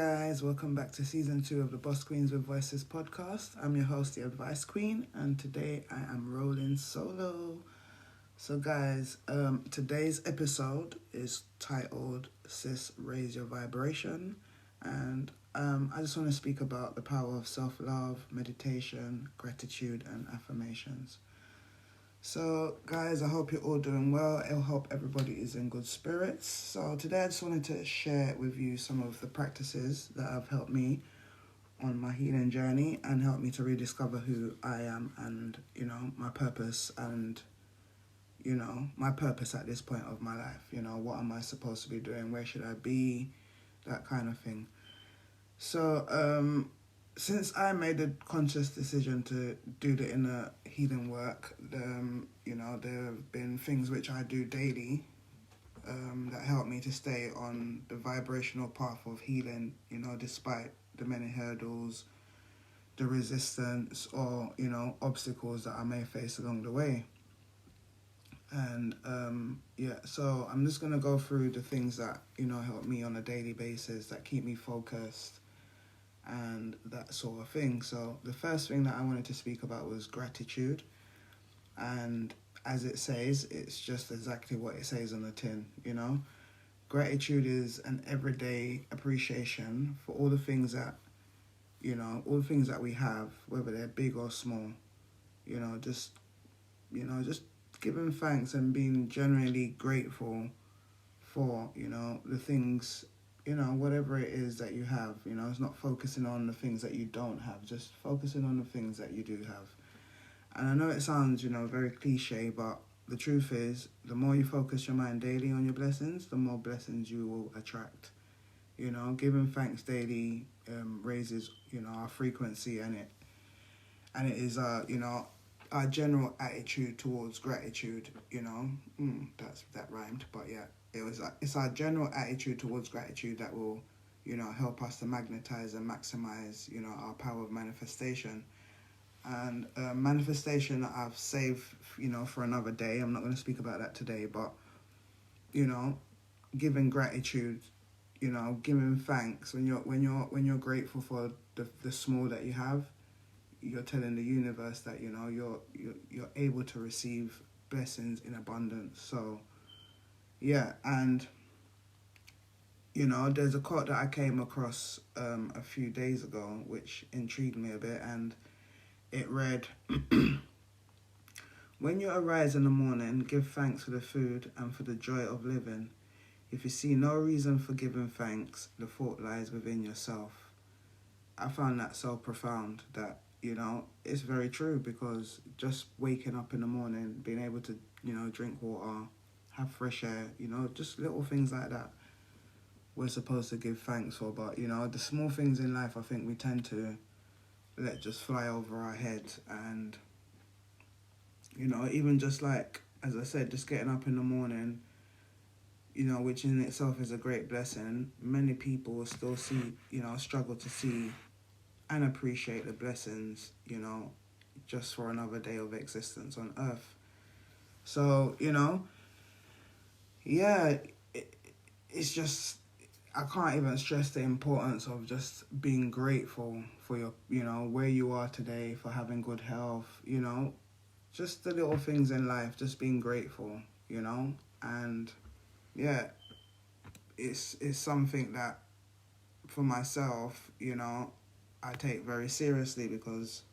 guys, welcome back to season 2 of the Boss Queens with Voices podcast. I'm your host, the Advice Queen, and today I am rolling solo. So guys, today's episode is titled SIS Raise Your Vibration, and I just want to speak about the power of self-love, meditation, gratitude, and affirmations. So guys, I hope you're all doing well. I hope everybody is in good spirits. So today I just wanted to share with you some of the practices that have helped me on my healing journey and helped me to rediscover who I am and, my purpose and, my purpose at this point of my life. What am I supposed to be doing? Where should I be? That kind of thing. So, since I made a conscious decision to do the inner healing work, there have been things which I do daily that help me to stay on the vibrational path of healing, despite the many hurdles, the resistance, or, obstacles that I may face along the way. And, so I'm just going to go through the things that, help me on a daily basis, that keep me focused, and that sort of thing. So the first thing that I wanted to speak about was gratitude, and as it says, it's just exactly what it says on the tin. Gratitude is an everyday appreciation for all the things that we have, whether they're big or small. Just giving thanks and being genuinely grateful for the things, whatever it is that you have. It's not focusing on the things that you don't have, just focusing on the things that you do have. And I know it sounds, very cliche, but the truth is, the more you focus your mind daily on your blessings, the more blessings you will attract. Giving thanks daily raises, our frequency, and it is, our general attitude towards gratitude. That rhymed, but yeah. It's our general attitude towards gratitude that will, help us to magnetize and maximize, our power of manifestation. And manifestation I've saved, for another day. I'm not going to speak about that today, but, giving gratitude, giving thanks when you're grateful for the small that you have, you're telling the universe that you're able to receive blessings in abundance. So. Yeah, and, there's a quote that I came across a few days ago, which intrigued me a bit, and it read, "When you arise in the morning, give thanks for the food and for the joy of living. If you see no reason for giving thanks, the fault lies within yourself." I found that so profound that, it's very true, because just waking up in the morning, being able to, drink water, have fresh air, just little things like that we're supposed to give thanks for. But, the small things in life, I think we tend to let just fly over our head. And, even just like, as I said, just getting up in the morning, which in itself is a great blessing, many people will still struggle to see and appreciate the blessings, just for another day of existence on earth. So, yeah, it's just, I can't even stress the importance of just being grateful for your, where you are today, for having good health, just the little things in life, just being grateful, and yeah, it's something that for myself, I take very seriously, because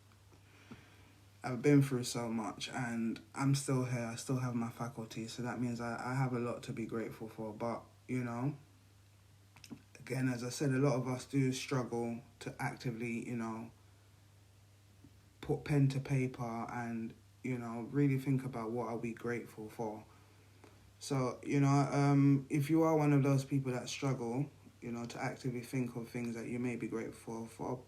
I've been through so much and I'm still here. I still have my faculties. So that means I have a lot to be grateful for. But, again, as I said, a lot of us do struggle to actively, put pen to paper and, really think about what are we grateful for. So, if you are one of those people that struggle, to actively think of things that you may be grateful for,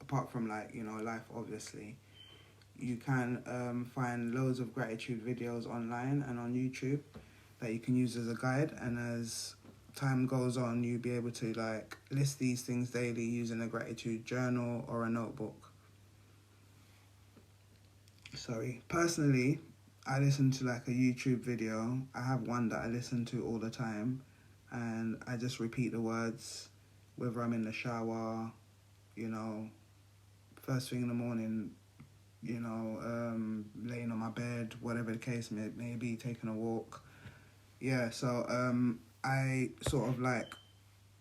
apart from life, obviously, you can find loads of gratitude videos online and on YouTube that you can use as a guide. And as time goes on, you'll be able to list these things daily using a gratitude journal or a notebook. Personally, I listen to a YouTube video. I have one that I listen to all the time, and I just repeat the words whether I'm in the shower, you know, first thing in the morning, you know, laying on my bed, whatever the case may be, taking a walk. Yeah, so I sort of like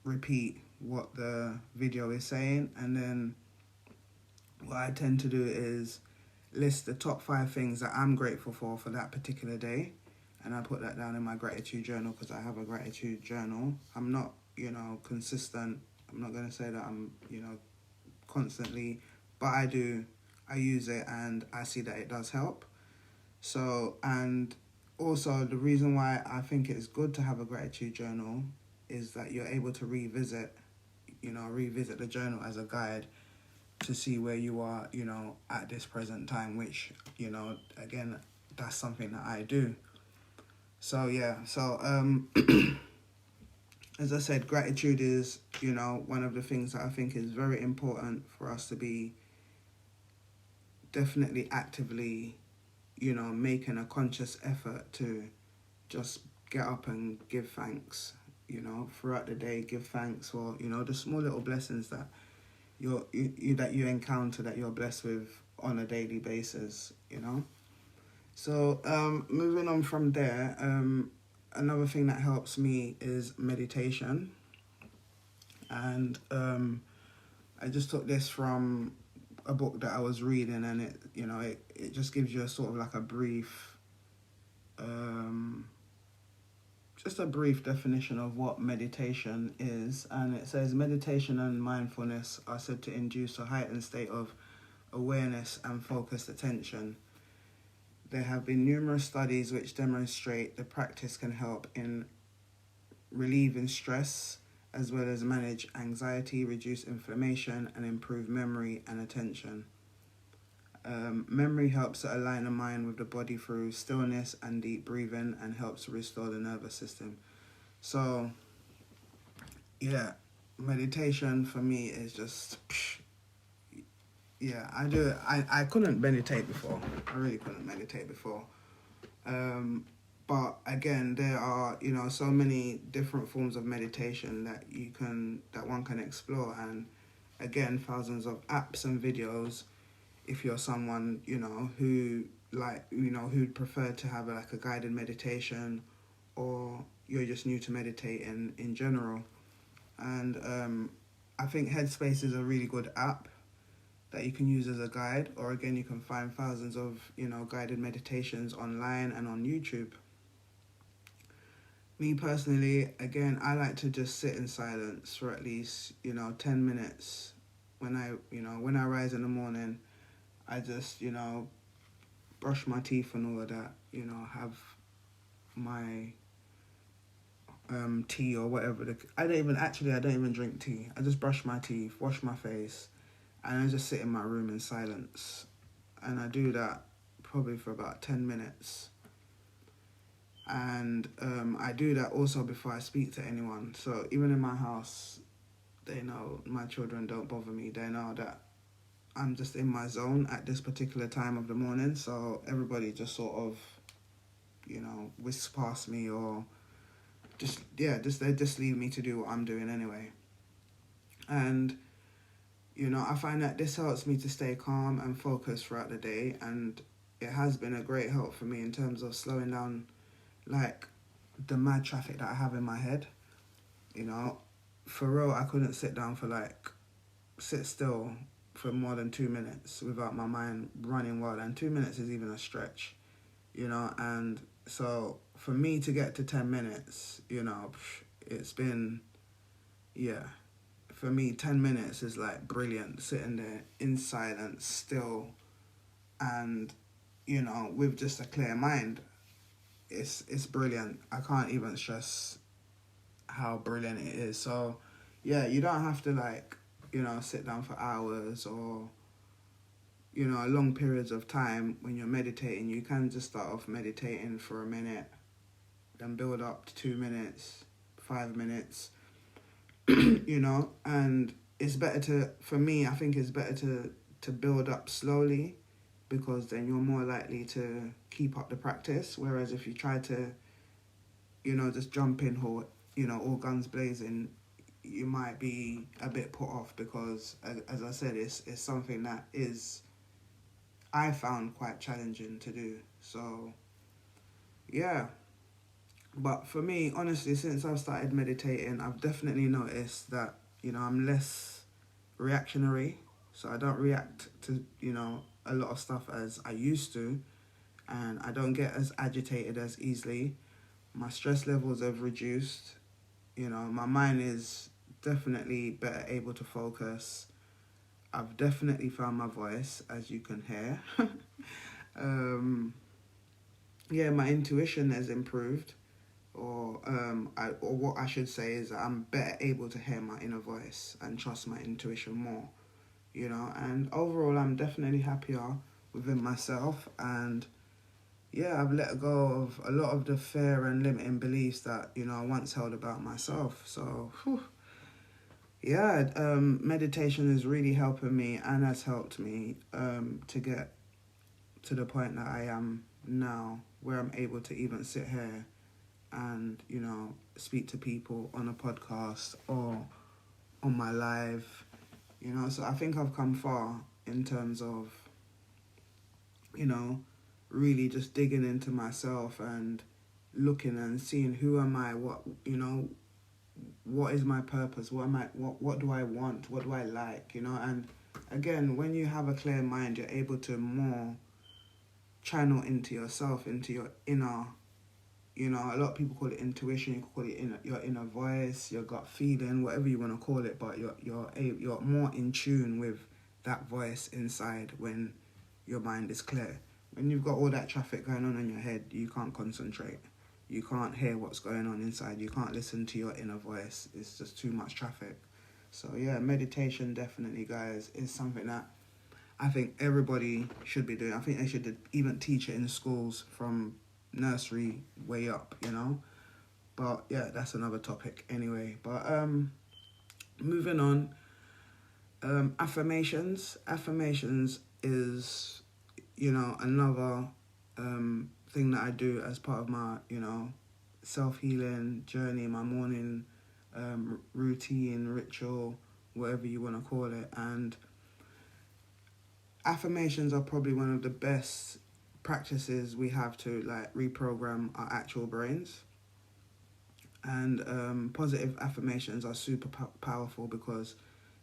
repeat what the video is saying, and then what I tend to do is list the top 5 things that I'm grateful for that particular day, and I put that down in my gratitude journal because I have a gratitude journal. I'm not, you know, consistent. I'm not going to say that I'm, you know, constantly, but I do. I use it and I see that it does help. So, and also the reason why I think it's good to have a gratitude journal is that you're able to revisit the journal as a guide to see where you are, you know, at this present time, which, you know, again, that's something that I do. So, yeah, so, as I said, gratitude is, you know, one of the things that I think is very important for us to be definitely actively, you know, making a conscious effort to just get up and give thanks, you know, throughout the day, give thanks for, you know, the small little blessings that you encounter, that you're blessed with on a daily basis, you know. So moving on from there, another thing that helps me is meditation, and I just took this from a book that I was reading, and it just gives you a sort of like a brief just a brief definition of what meditation is. And it says meditation and mindfulness are said to induce a heightened state of awareness and focused attention. There have been numerous studies which demonstrate the practice can help in relieving stress, as well as manage anxiety, reduce inflammation, and improve memory and attention. Memory helps to align the mind with the body through stillness and deep breathing, and helps to restore the nervous system. So, yeah, meditation for me is just, yeah, I do it. I couldn't meditate before. I really couldn't meditate before. But again, there are, you know, so many different forms of meditation that one can explore, and again, thousands of apps and videos. If you're someone, you know, who'd prefer to have like a guided meditation, or you're just new to meditating in general. And I think Headspace is a really good app that you can use as a guide, or again, you can find thousands of, you know, guided meditations online and on YouTube. Me personally, again, I like to just sit in silence for at least, you know, 10 minutes. When I rise in the morning, I just, you know, brush my teeth and all of that, you know, have my tea or whatever. I don't even drink tea. I just brush my teeth, wash my face, and I just sit in my room in silence. And I do that probably for about 10 minutes. And I do that also before I speak to anyone. So even in my house, they know, my children don't bother me. They know that I'm just in my zone at this particular time of the morning. So everybody just sort of, you know, whisks past me, or they just leave me to do what I'm doing anyway. And, you know, I find that this helps me to stay calm and focused throughout the day. And it has been a great help for me in terms of slowing down, like, the mad traffic that I have in my head. You know, for real, I couldn't sit still for more than 2 minutes without my mind running wild, and 2 minutes is even a stretch, you know. And so for me to get to 10 minutes, you know, it's been, yeah, for me 10 minutes is like brilliant, sitting there in silence still, and, you know, with just a clear mind. It's brilliant. I can't even stress how brilliant it is. So yeah, you don't have to, like, you know, sit down for hours or, you know, long periods of time when you're meditating. You can just start off meditating for a minute, then build up to 2 minutes, 5 minutes, you know. And it's better I think it's better to build up slowly, because then you're more likely to keep up the practice. Whereas if you try to, you know, just jump in, or, you know, all guns blazing, you might be a bit put off because, as I said, it's something that I found quite challenging to do. So, yeah. But for me, honestly, since I've started meditating, I've definitely noticed that, I'm less reactionary. So I don't react to, a lot of stuff as I used to. And I don't get as agitated as easily. My stress levels have reduced. My mind is definitely better able to focus. I've definitely found my voice, as you can hear. um, yeah, my intuition has improved. Or what I should say is that I'm better able to hear my inner voice and trust my intuition more, and overall I'm definitely happier within myself, and yeah, I've let go of a lot of the fear and limiting beliefs that, I once held about myself. So, yeah, meditation is really helping me and has helped me to get to the point that I am now, where I'm able to even sit here and, speak to people on a podcast or on my live, So I think I've come far in terms of, really just digging into myself and looking and seeing who am I, what is my purpose, what do I want, what do I like, and again, when you have a clear mind, you're able to more channel into yourself, into your inner, a lot of people call it intuition, you can call it your inner voice, your gut feeling, whatever you want to call it, but you're more in tune with that voice inside when your mind is clear. When you've got all that traffic going on in your head, you can't concentrate. You can't hear what's going on inside. You can't listen to your inner voice. It's just too much traffic. So yeah, meditation definitely, guys, is something that I think everybody should be doing. I think they should even teach it in schools from nursery way up, But yeah, that's another topic anyway. But moving on, affirmations. Affirmations is, another thing that I do as part of my, self-healing journey, my morning routine, ritual, whatever you want to call it. And affirmations are probably one of the best practices we have to reprogram our actual brains. And positive affirmations are super powerful because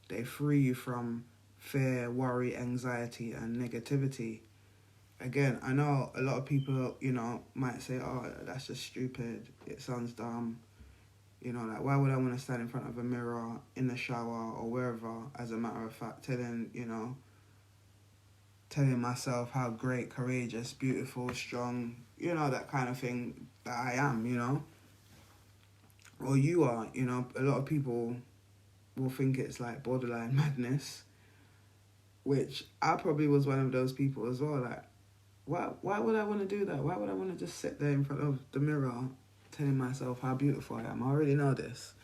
they free you from fear, worry, anxiety, and negativity. Again, I know a lot of people, might say, oh, that's just stupid. It sounds dumb. Why would I want to stand in front of a mirror, in the shower, or wherever, as a matter of fact, telling myself how great, courageous, beautiful, strong, that kind of thing that I am, Or you are, A lot of people will think it's like borderline madness, which I probably was one of those people as well, why would I want to do that? Why would I want to just sit there in front of the mirror telling myself how beautiful I am? I already know this.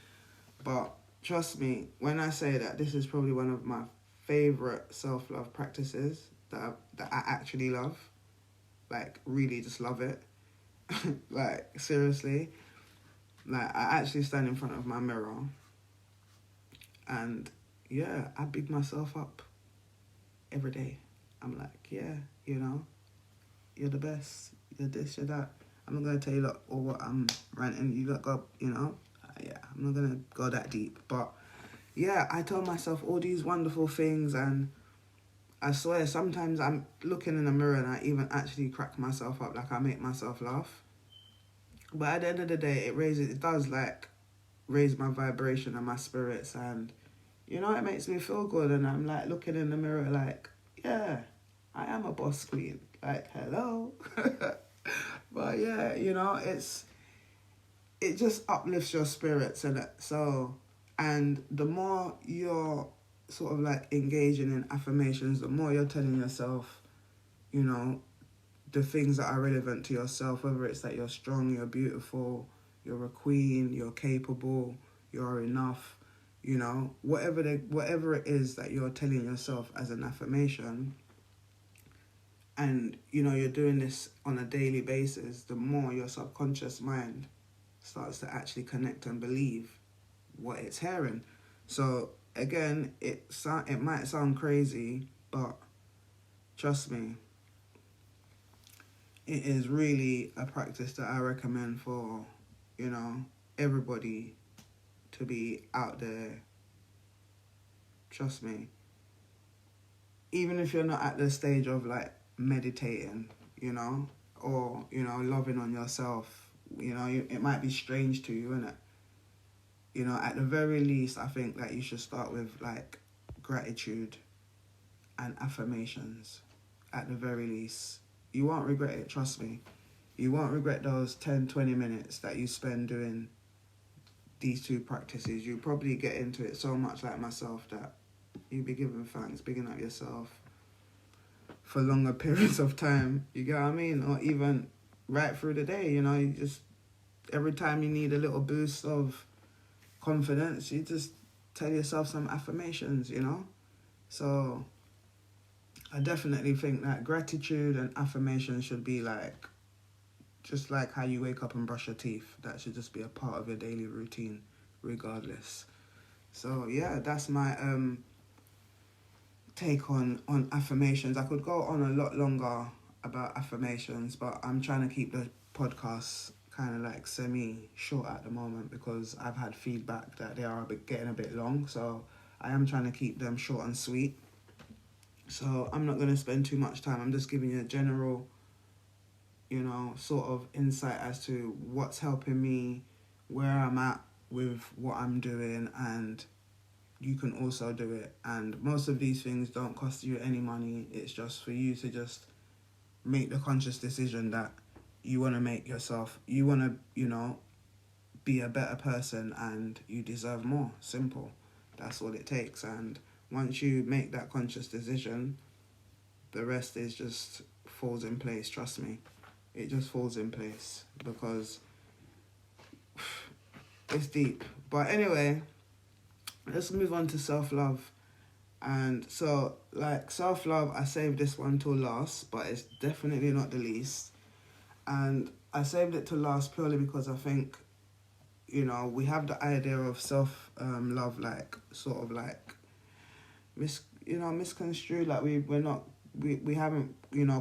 But trust me, when I say that this is probably one of my favourite self-love practices that I actually love, really just love it. Seriously. I actually stand in front of my mirror and, yeah, I big myself up every day. I'm like, yeah, you're the best, you're this, you're that. I'm not going to tell you all what I'm ranting. You got go, yeah, I'm not going to go that deep. But yeah, I tell myself all these wonderful things, and I swear sometimes I'm looking in the mirror and I even actually crack myself up, I make myself laugh. But at the end of the day, it does raise my vibration and my spirits, and it makes me feel good, and I'm looking in the mirror yeah, I am a boss queen. Hello. But yeah, it just uplifts your spirits, and the more you're sort of engaging in affirmations, the more you're telling yourself, the things that are relevant to yourself, whether it's that you're strong, you're beautiful, you're a queen, you're capable, you're enough, whatever it is that you're telling yourself as an affirmation, and you're doing this on a daily basis, the more your subconscious mind starts to actually connect and believe what it's hearing. So again, it might sound crazy, but trust me, it is really a practice that I recommend for, everybody to be out there. Trust me. Even if you're not at the stage of like meditating, or, loving on yourself, it might be strange to you, innit? At the very least, I think that you should start with like gratitude and affirmations. At the very least, you won't regret it, trust me. You won't regret those 10-20 minutes that you spend doing these two practices. You probably get into it so much like myself that you'll be giving thanks, bigging up yourself for longer periods of time. You get what I mean? Or even right through the day, you just, every time you need a little boost of confidence, you just tell yourself some affirmations, So I definitely think that gratitude and affirmation should be like, just like how you wake up and brush your teeth. That should just be a part of your daily routine, regardless. So yeah, that's my take on affirmations. I could go on a lot longer about affirmations, but I'm trying to keep the podcast kind of like semi-short at the moment because I've had feedback that they are getting a bit long. So I am trying to keep them short and sweet. So I'm not going to spend too much time. I'm just giving you a general, sort of insight as to what's helping me, where I'm at with what I'm doing, and you can also do it. And most of these things don't cost you any money. It's just for you to just make the conscious decision that you want to make yourself, you want to, be a better person and you deserve more. Simple. That's all it takes. And once you make that conscious decision, the rest is just falls in place, trust me. It just falls in place because it's deep. But anyway, let's move on to self-love. And so, like, self-love, I saved this one till last, but it's definitely not the least. And I saved it to last purely because I think, we have the idea of self-love, like, sort of like, misconstrued. Like, we haven't,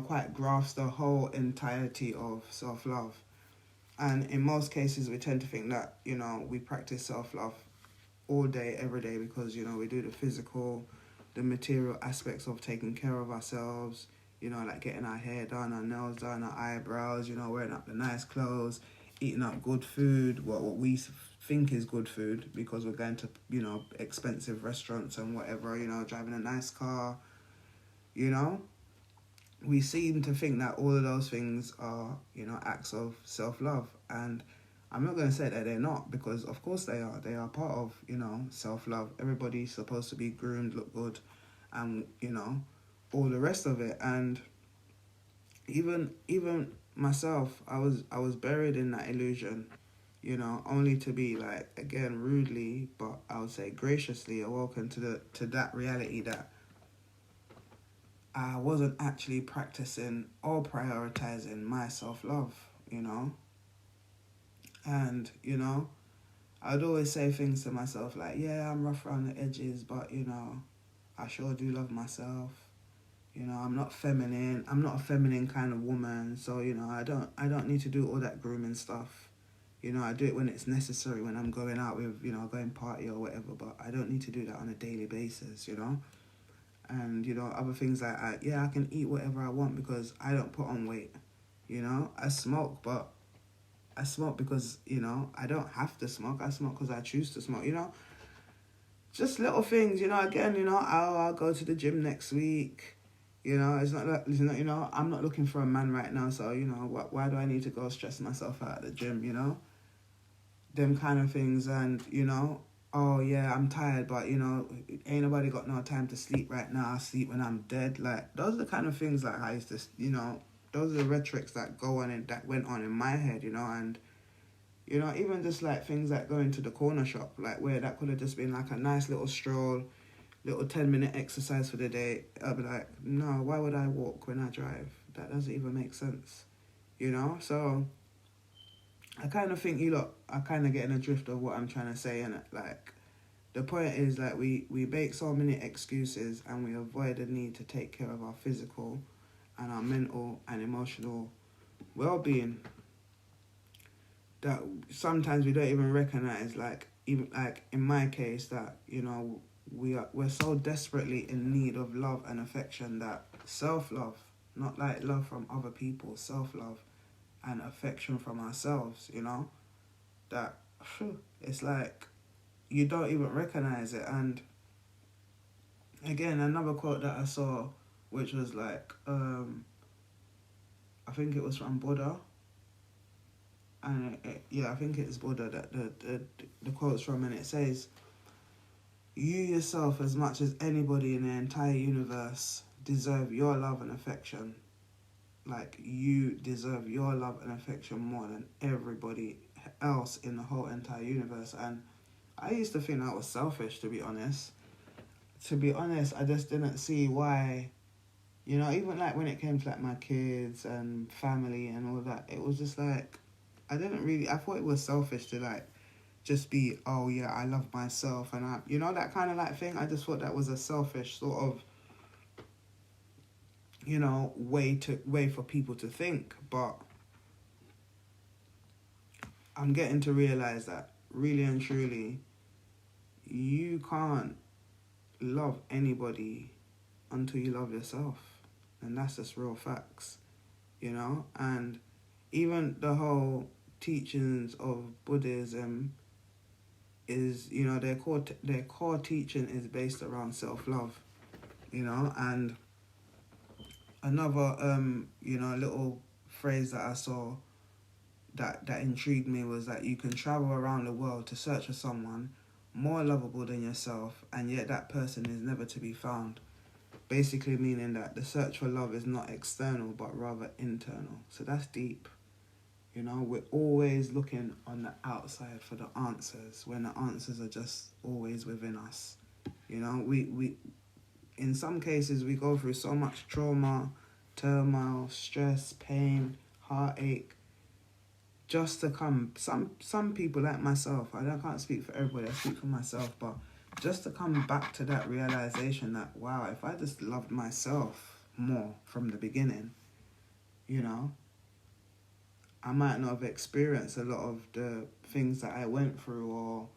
quite grasped the whole entirety of self-love. And in most cases, we tend to think that, we practice self-love all day, every day, because, we do the physical, the material aspects of taking care of ourselves, like getting our hair done, our nails done, our eyebrows, wearing up the nice clothes, eating up good food, what we think is good food, because we're going to, expensive restaurants and whatever, driving a nice car, We seem to think that all of those things are, acts of self-love. And I'm not going to say that they're not, because of course they are. They are part of, self-love. Everybody's supposed to be groomed, look good, and, all the rest of it. And even myself, I was buried in that illusion, only to be like, again, rudely, but I would say graciously awoken to that reality that I wasn't actually practicing or prioritizing my self-love, And, I'd always say things to myself like, yeah, I'm rough around the edges, but, I sure do love myself. I'm not feminine. I'm not a feminine kind of woman. So, I don't need to do all that grooming stuff. I do it when it's necessary, when I'm going out with, going party or whatever, but I don't need to do that on a daily basis, And, other things like, I can eat whatever I want because I don't put on weight. I smoke, but I smoke because, I don't have to smoke. I smoke because I choose to smoke, Just little things, again, I'll go to the gym next week. It's not, I'm not looking for a man right now, so, why do I need to go stress myself out at the gym, Them kind of things, and, oh, yeah, I'm tired, but, ain't nobody got no time to sleep right now. I sleep when I'm dead. Like, those are the kind of things, like, I used to, those are the rhetorics that go on and that went on in my head, and, even just, like, things like going to the corner shop, like, where that could have just been, like, a nice little stroll, little 10-minute exercise for the day. I'll be like, no, why would I walk when I drive? That doesn't even make sense, So I kind of think you lot are kind of getting a drift of what I'm trying to say, and like the point is like we make so many excuses and we avoid the need to take care of our physical and our mental and emotional well-being, that sometimes we don't even recognize, like even like in my case, that we're so desperately in need of love and affection, that self-love, not like love from other people, self-love and affection from ourselves, that it's like you don't even recognize it. And again, another quote that I saw, which was like I think it was from Buddha, and I think it's Buddha that the quote's from, and it says, "You yourself, as much as anybody in the entire universe, deserve your love and affection. Like, you deserve your love and affection more than everybody else in the whole entire universe." And I used to think that was selfish, to be honest. I just didn't see why, even like when it came to like my kids and family and all that, it was just like, I thought it was selfish to like just be, oh yeah, I love myself, and that kind of like thing. I just thought that was a selfish sort of, way for people to think. But I'm getting to realize that really and truly, you can't love anybody until you love yourself. And that's just real facts, And even the whole teachings of Buddhism is, their core teaching is based around self-love, And another, little phrase that I saw that intrigued me was that you can travel around the world to search for someone more lovable than yourself, and yet that person is never to be found. Basically meaning that the search for love is not external, but rather internal. So that's deep. We're always looking on the outside for the answers, when the answers are just always within us. We in some cases, we go through so much trauma, turmoil, stress, pain, heartache, just to come, some people like myself, I can't speak for everybody, I speak for myself, but just to come back to that realization that, wow, if I just loved myself more from the beginning, I might not have experienced a lot of the things that I went through, or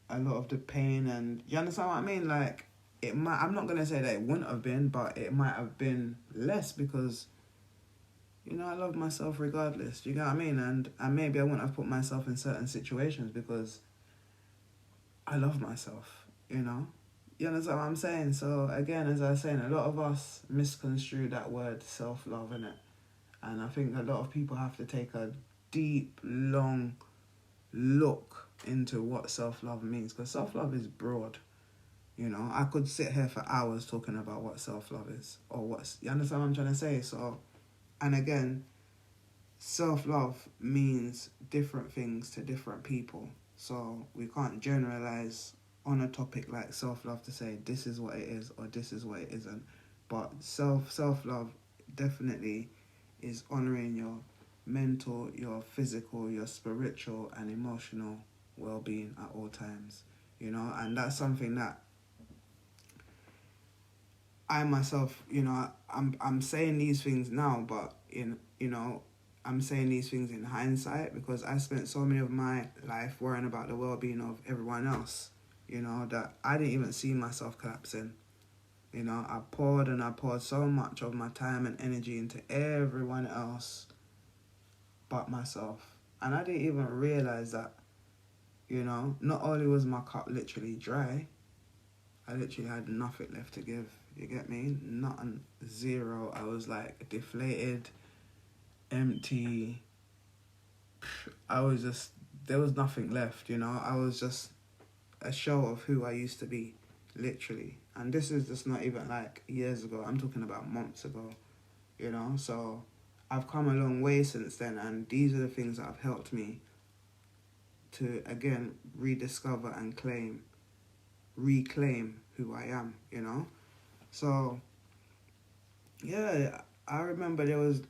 a lot of the pain. And you understand what I mean? Like, I'm not going to say that it wouldn't have been, but it might have been less, because I love myself regardless. Do you get what I mean? And maybe I wouldn't have put myself in certain situations because I love myself, You understand what I'm saying? So again, as I was saying, a lot of us misconstrue that word self-love, innit? And I think a lot of people have to take a deep, long look into what self-love means, because self-love is broad. I could sit here for hours talking about what self-love is, or you understand what I'm trying to say? So, and again, self-love means different things to different people. So we can't generalize on a topic like self-love to say this is what it is or this is what it isn't. But self-love definitely is honouring your mental, your physical, your spiritual and emotional well-being at all times. And that's something that I myself, I'm saying these things now, but I'm saying these things in hindsight, because I spent so many of my life worrying about the well-being of everyone else, that I didn't even see myself collapsing. I poured so much of my time and energy into everyone else but myself. And I didn't even realize that, not only was my cup literally dry, I literally had nothing left to give. You get me? Nothing. Zero. I was like deflated, empty. There was nothing left, I was just a show of who I used to be, literally. And this is just not even like years ago. I'm talking about months ago, So I've come a long way since then, and these are the things that have helped me to, again, rediscover and reclaim who I am, So, yeah, I remember there was,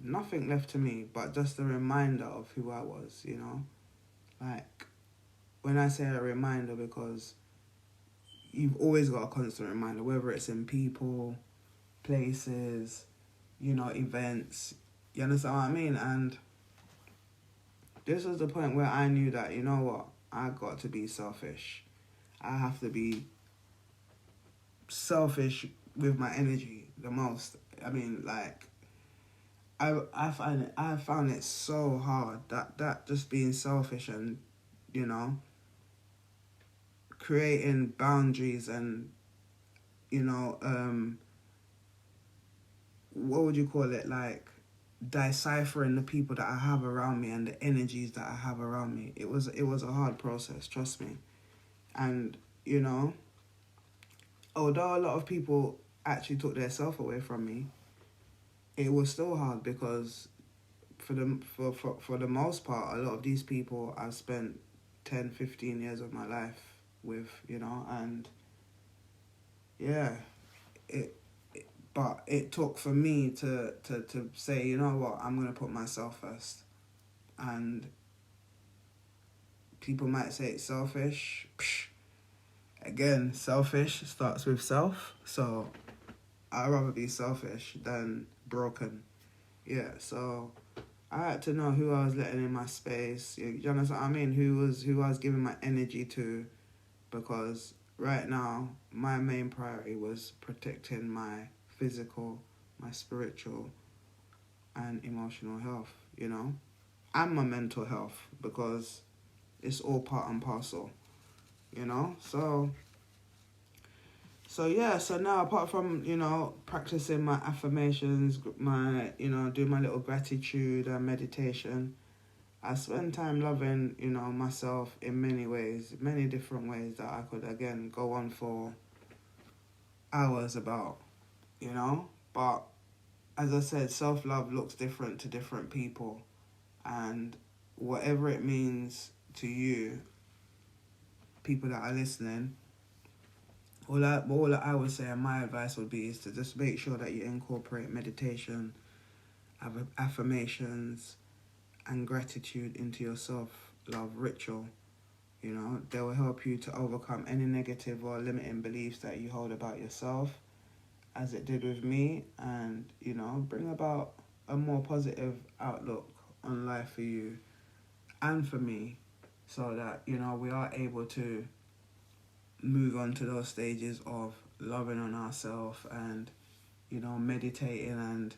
nothing left to me but just a reminder of who I was, Like, when I say a reminder, because you've always got a constant reminder, whether it's in people, places, events. You understand what I mean? And this was the point where I knew that, you know what, I got to be selfish. I have to be selfish with my energy the most. I mean, like, I found it so hard that just being selfish and, creating boundaries and, what would you call it, like, deciphering the people that I have around me and the energies that I have around me. It was a hard process, trust me. And, although a lot of people actually took their self away from me, it was still hard because for the most part, a lot of these people I've spent 10, 15 years of my life with, and yeah, but it took for me to say, you know what, I'm going to put myself first. And people might say it's selfish. Psh. Again, selfish starts with self. So I'd rather be selfish than broken. Yeah, so I had to know who I was letting in my space. You understand what I mean? Who I was giving my energy to, because right now my main priority was protecting my physical, my spiritual, and emotional health, and my mental health, because it's all part and parcel, So yeah, so now apart from, practicing my affirmations, my, doing my little gratitude and meditation, I spend time loving, myself in many ways, many different ways that I could, again, go on for hours about, But as I said, self-love looks different to different people. And whatever it means to you, people that are listening, all I would say, and my advice would be, is to just make sure that you incorporate meditation, affirmations, and gratitude into your self-love ritual. They will help you to overcome any negative or limiting beliefs that you hold about yourself, as it did with me, and, bring about a more positive outlook on life for you and for me, so that, we are able to move on to those stages of loving on ourselves and, meditating and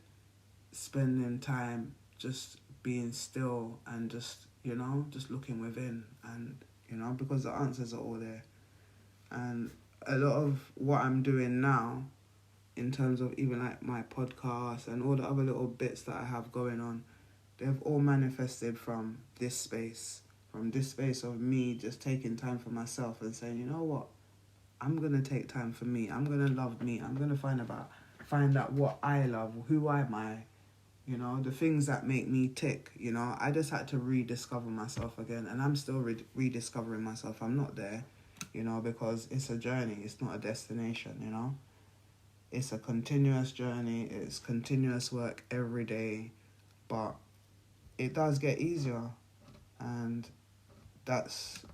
spending time just being still and just looking within, and, because the answers are all there. And a lot of what I'm doing now, in terms of even like my podcast and all the other little bits that I have going on, they've all manifested from this space of me just taking time for myself and saying, you know what, I'm going to take time for me. I'm going to love me. I'm going to find out what I love, who am I, the things that make me tick, I just had to rediscover myself again, and I'm still rediscovering myself. I'm not there, because it's a journey. It's not a destination, It's a continuous journey. It's continuous work every day, but it does get easier, and that's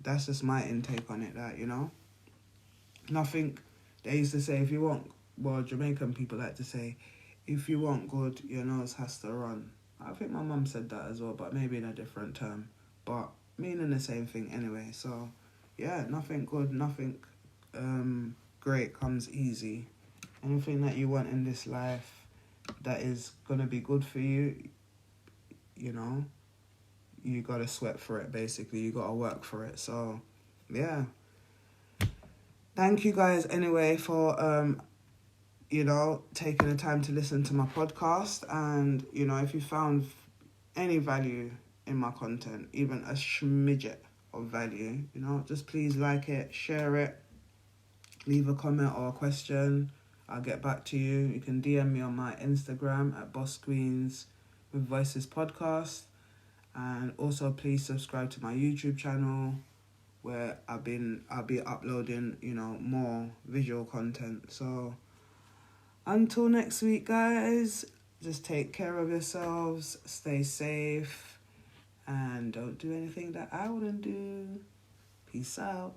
just my intake on it. That, nothing. They used to say, if you want, well, Jamaican people like to say, if you want good, your nose has to run. I think my mum said that as well, but maybe in a different term, but meaning the same thing anyway. So yeah, nothing good, nothing great comes easy. Anything that you want in this life that is going to be good for you, you got to sweat for it, basically. You got to work for it. So, yeah. Thank you guys anyway for, taking the time to listen to my podcast. And, if you found any value in my content, even a smidget of value, just please like it, share it, leave a comment or a question. I'll get back to you. You can DM me on my Instagram at BossQueens with Voices Podcast. And also please subscribe to my YouTube channel, where I'll be uploading, more visual content. So until next week, guys, just take care of yourselves, stay safe, and don't do anything that I wouldn't do. Peace out.